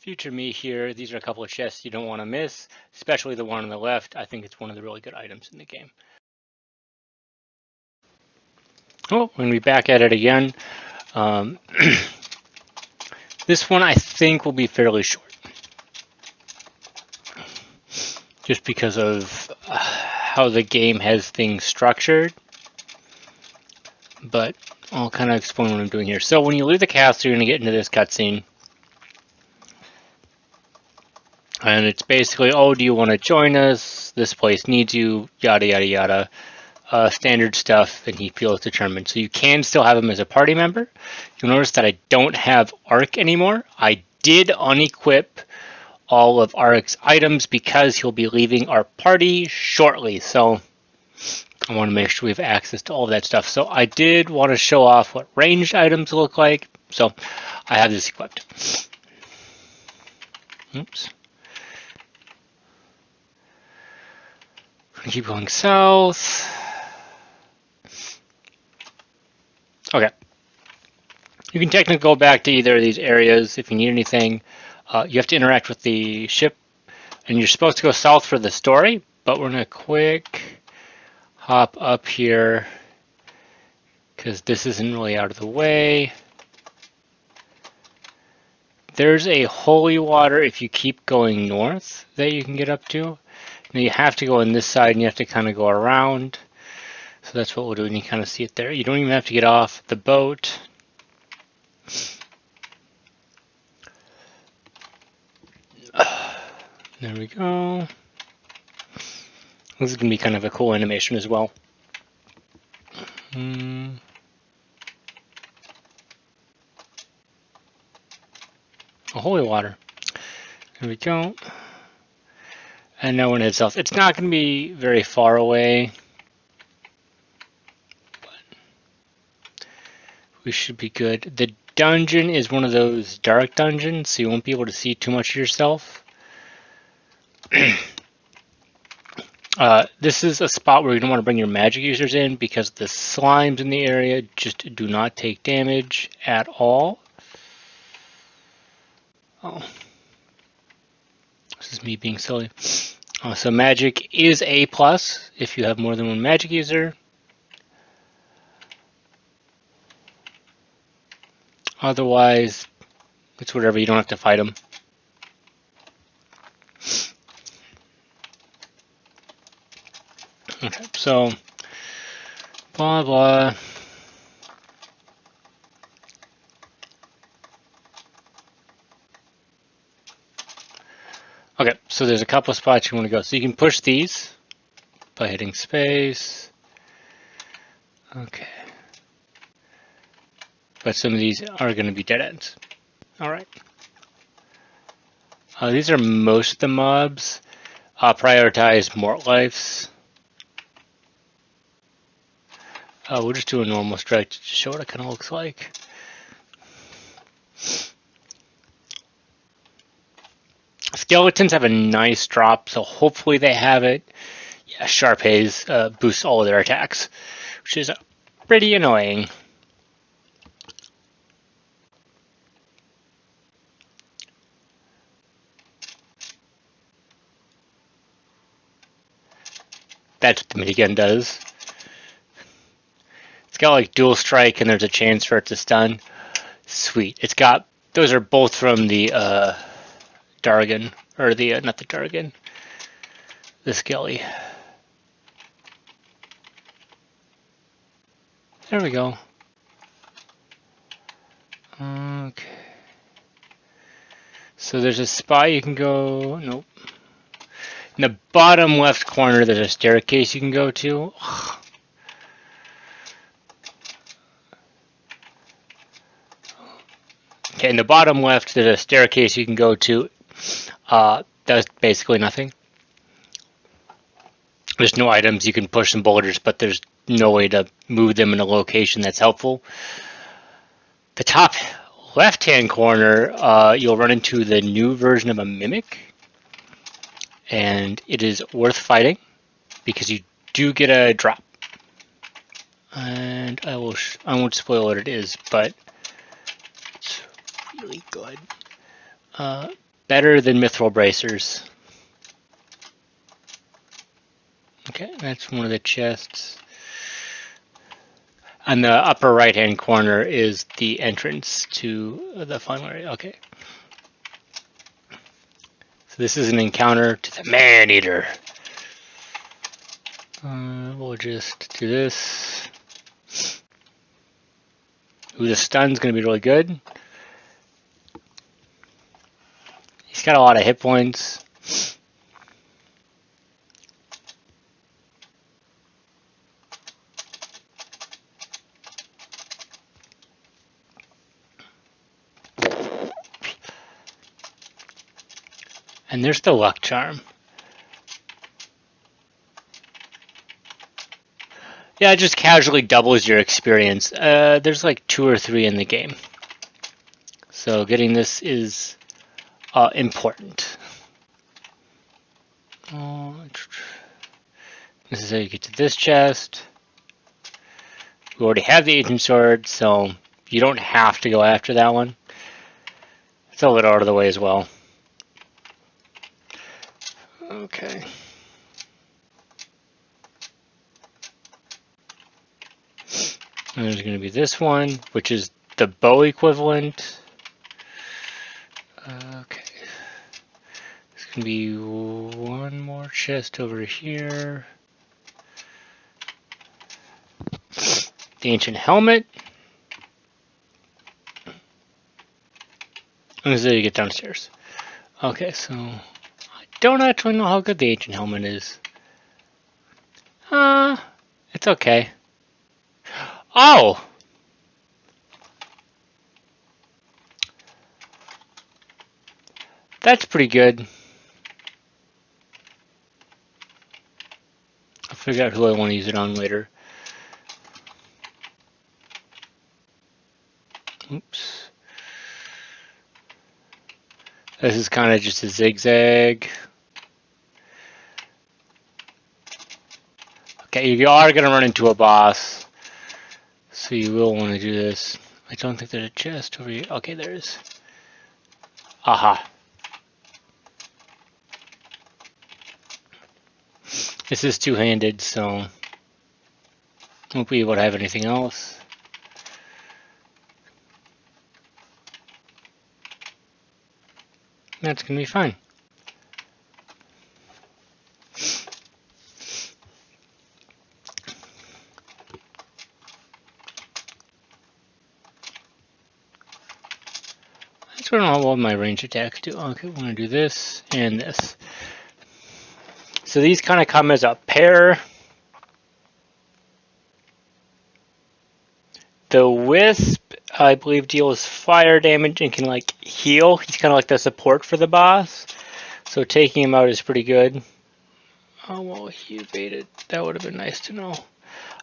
Future me here, these are a couple of chests you don't want to miss, especially the one on the left. I think it's one of the really good items in the game. Oh, we're going to be back at it again. This one I think will be fairly short. Just because of how the game has things structured. But I'll kind of explain what I'm doing here. So when you leave the castle, you're going to get into this cutscene. And it's basically, oh, do you want to join us? This place needs you, yada, yada, yada. Standard stuff, and he feels determined. So you can still have him as a party member. You'll notice that I don't have Ark anymore. I did unequip all of Ark's items because he'll be leaving our party shortly. So I want to make sure we have access to all of that stuff. So I did want to show off what ranged items look like. So I have this equipped. Oops. Keep going south. Okay. You can technically go back to either of these areas if you need anything. You have to interact with the ship, and you're supposed to go south for the story, but we're going to quick hop up here because this isn't really out of the way. There's a holy water if you keep going north that you can get up to. Now you have to go on this side and you have to kind of go around. So that's what we'll do, and you kind of see it there. You don't even have to get off the boat. There we go. This is going to be kind of a cool animation as well. Holy water. There we go. And now we're going to head south. It's not going to be very far away. But we should be good. The dungeon is one of those dark dungeons, so you won't be able to see too much of yourself. This is a spot where you don't want to bring your magic users in because the slimes in the area just do not take damage at all. Oh. This is me being silly. So magic is A+ if you have more than one magic user. Otherwise, it's whatever. You don't have to fight them. Okay, so blah blah. Okay, so there's a couple of spots you want to go. So you can push these by hitting space. Okay. But some of these are going to be dead ends. Alright. These are most of the mobs. Prioritize Mort Lives. We'll just do a normal strike to show what it kind of looks like. Skeletons have a nice drop, so hopefully they have it. Yeah, Sharp Haze boosts all of their attacks, which is pretty annoying. That's what the minigun does. It's got like dual strike, and there's a chance for it to stun. Sweet. It's got, those are both from the Dargan, or the, not the Dargan, the Skelly. There we go. Okay. So there's a spot you can go, nope. In the bottom left corner, there's a staircase you can go to. Okay, in the bottom left, there's a staircase you can go to. Does basically nothing. There's no items. You can push some boulders, but there's no way to move them in a location that's helpful. The top left-hand corner, you'll run into the new version of a mimic, and it is worth fighting because you do get a drop. And I won't spoil what it is, but it's really good. Better than mithril bracers. Okay, that's one of the chests. On the upper right-hand corner is the entrance to the final area. Okay. So this is an encounter to the Man-Eater. We'll just do this. Ooh, the stun's going to be really good. He's got a lot of hit points. And there's the luck charm. Yeah, it just casually doubles your experience. There's like 2 or 3 in the game. So getting this is important. This is how you get to this chest. We already have the ancient sword, so you don't have to go after that one. It's a little out of the way as well. Okay. And there's going to be this one, which is the bow equivalent. Okay. There's going to be one more chest over here. The ancient helmet. And this is how you get downstairs. Okay, so I don't actually know how good the ancient helmet is. It's okay. Oh! That's pretty good. I'll figure out who I want to use it on later. Oops. This is kind of just a zigzag. Okay, you are going to run into a boss, so you will want to do this. I don't think there's a chest over here. Okay, there is. Aha. This is two-handed, so won't be able to have anything else. That's going to be fine. I don't know what my range attacks do. Okay, we're going to do this and this. So these kind of come as a pair. The Wisp, I believe, deals fire damage and can like heal. He's kind of like the support for the boss. So taking him out is pretty good. Oh, well, he evaded. That would have been nice to know.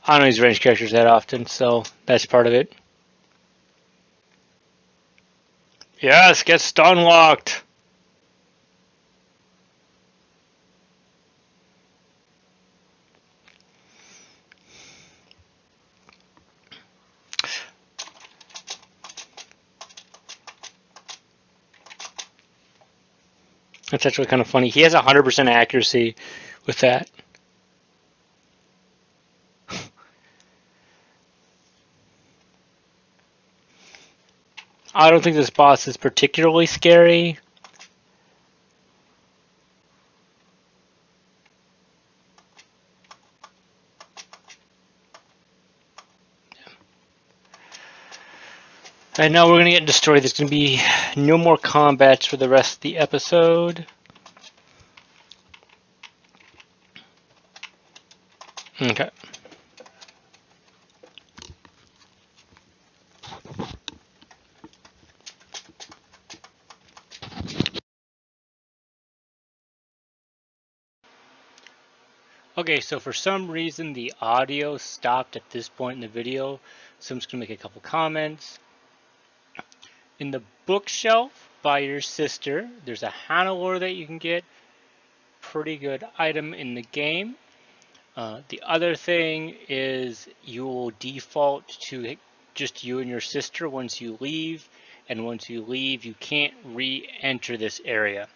I don't use ranged characters that often, so that's part of it. Yes, get stun locked. That's actually kind of funny. He has 100% accuracy with that. I don't think this boss is particularly scary. I know we're going to get into story. There's going to be no more combats for the rest of the episode. Okay. Okay, so for some reason the audio stopped at this point in the video, so I'm just going to make a couple comments. In the bookshelf by your sister, there's a Hannelore that you can get. Pretty good item in the game. The other thing is you will default to just you and your sister once you leave, and once you leave, you can't re-enter this area.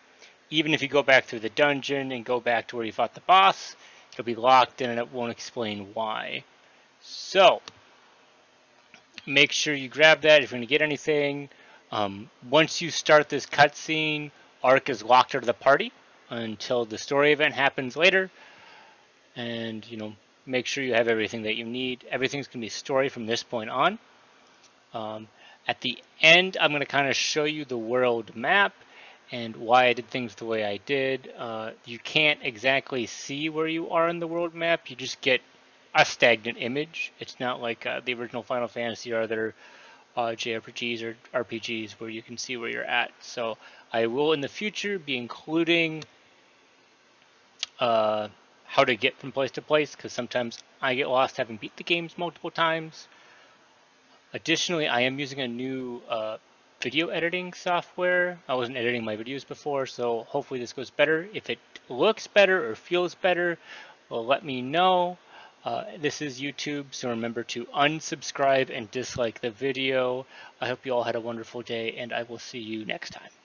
Even if you go back through the dungeon and go back to where you fought the boss, it'll be locked in and it won't explain why. So, make sure you grab that if you're going to get anything. Once you start this cutscene, Ark is locked out of the party until the story event happens later. And, make sure you have everything that you need. Everything's going to be story from this point on. At the end, I'm going to kind of show you the world map and why I did things the way I did. You can't exactly see where you are in the world map. You just get a stagnant image. It's not like the original Final Fantasy or other JRPGs or RPGs where you can see where you're at. So I will in the future be including how to get from place to place, because sometimes I get lost having beat the games multiple times. Additionally, I am using a new video editing software. I wasn't editing my videos before, so hopefully this goes better. If it looks better or feels better, well, let me know. This is YouTube, so remember to unsubscribe and dislike the video. I hope you all had a wonderful day, and I will see you next time.